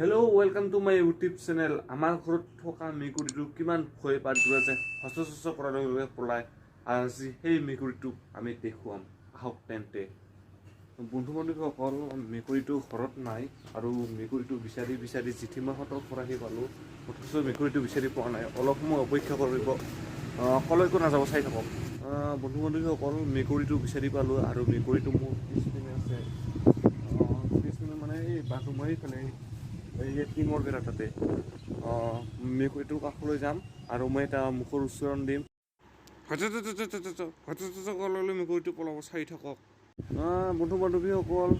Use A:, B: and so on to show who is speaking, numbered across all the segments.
A: Hello' welcome to my YouTube channel. আমাৰ ঘৰত থকা মেকুৰীটো কিমান ভয় পাতোঁ যে হচ কৰাৰ লগে লগে পলাই। আজি সেই মেকুৰীটোক আমি দেখুৱাম, আহক তেন্তে। বন্ধু বান্ধৱীসকল, মেকুৰীটো ঘৰত নাই আৰু মেকুৰীটো বিচাৰি বিচাৰি জেঠীমাহঁতৰ পৰাহি পালোঁ, অথচ মেকুৰীটো বিচাৰি পোৱা নাই। অলপ সময় অপেক্ষা কৰিব, কলৈকো নাযাব, চাই থাকক। বন্ধু বান্ধৱীসকল, মেকুৰীটো বিচাৰি পালোঁ আৰু মেকুৰীটো মোৰ পিছপিনে আছে। পিছপিনে মানে এই বাথৰুমৰ এইফালে এই টিঙৰ বেৰা তাতে। মেকুৰীটোৰ কাষলৈ যাম আৰু মই এটা মুখৰ উচ্চাৰণ দিম। কললৈ মেকুৰীটো পলাব, চাই থাকক। বন্ধু বান্ধৱীসকল,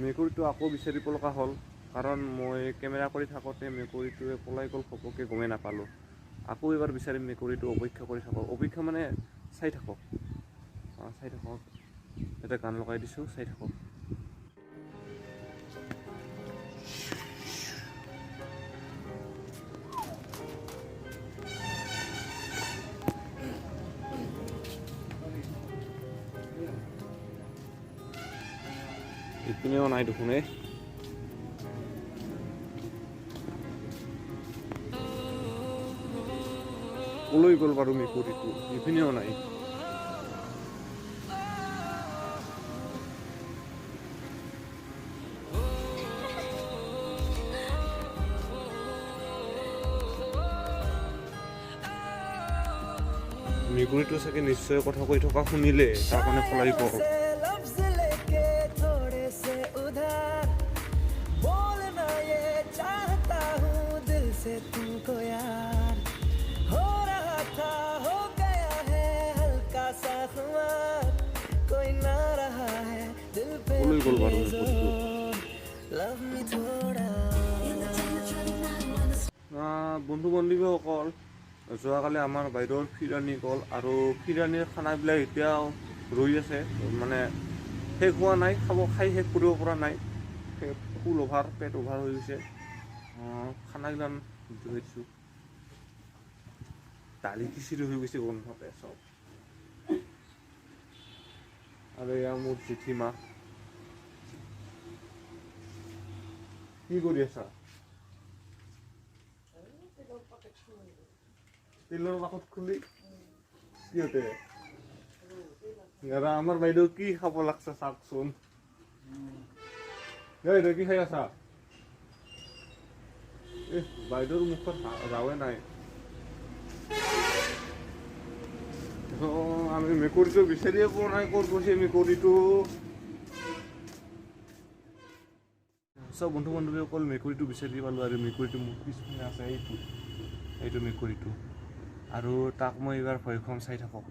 A: মেকুৰীটো আকৌ বিচাৰি লগা হ'ল, কাৰণ মই কেমেৰা কৰি থাকোঁতে মেকুৰীটোৱে পলাই গ'ল, ঘপককৈ গমেই নাপালোঁ। আকৌ এবাৰ বিচাৰিম মেকুৰীটো, অপেক্ষা কৰি থাকক। অপেক্ষা মানে চাই থাকক, চাই থাকক। এটা গান লগাই দিছোঁ, চাই থাকক। ইপিনেও নাই দেখোন। কলৈ গ'ল বাৰু মেকুৰীটো? ইপিনেও নাই। মেকুৰীটো চাগে নিশ্চয় কথা কৈ থকা শুনিলে, তাৰ কাৰণে পলাই গ'ল।
B: तुमको यार हो रहा था, हो गया है हल्का सा खुमार, कोई ना रहा है दिल पे लव मी थोड़ा।
A: বন্ধু বান্ধৱীসকল, যোৱাকালি আমাৰ বাইদেউৰ ফিৰানি গ'ল আৰু ফিৰানিৰ খানাবিলাক এতিয়াও ৰৈ আছে, মানে শেষ হোৱা নাই, খাই শেষ কৰিব পৰা নাই। ফুল অভাৰ, পেট অভাৰ হৈ গৈছে। খানাগিলান ধৰিছোঁ, দালি খিচিৰি হৈ গৈছে গোন্ধতে চব। আৰু এয়া মোৰ জেঠীমা। কি কৰি আছা? তেলৰ পাকত খুলি কিহতে? আমাৰ বাইদেউ কি খাব লাগছে চাওকচোন। বাইদেউ কি খাই আছা? বাইদেউৰ মুখত যাৱে নাই। আমি মেকুৰীটো বিচাৰিয়ে পোৱা নাই, ক'ত গৈছে মেকুৰীটো। চব বন্ধু বান্ধৱীসকল, মেকুৰীটো বিচাৰি পালোঁ আৰু মেকুৰীটো মোৰ পিছপিনে আছে। এইটো মেকুৰীটো, আৰু তাক মই এইবাৰ ভয় খুৱাম, চাই থাকক।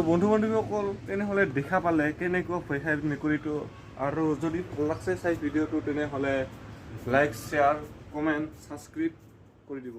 A: বন্ধু বান্ধৱীসকল, তেনেহ'লে দেখা পালে কেনেকুৱা ভয় খায় মেকুৰীটো। আৰু যদি ভাল লাগছে চাই ভিডিঅ'টো, তেনেহ'লে লাইক, শ্বেয়াৰ, কমেণ্ট, ছাবস্ক্ৰাইব কৰি দিব।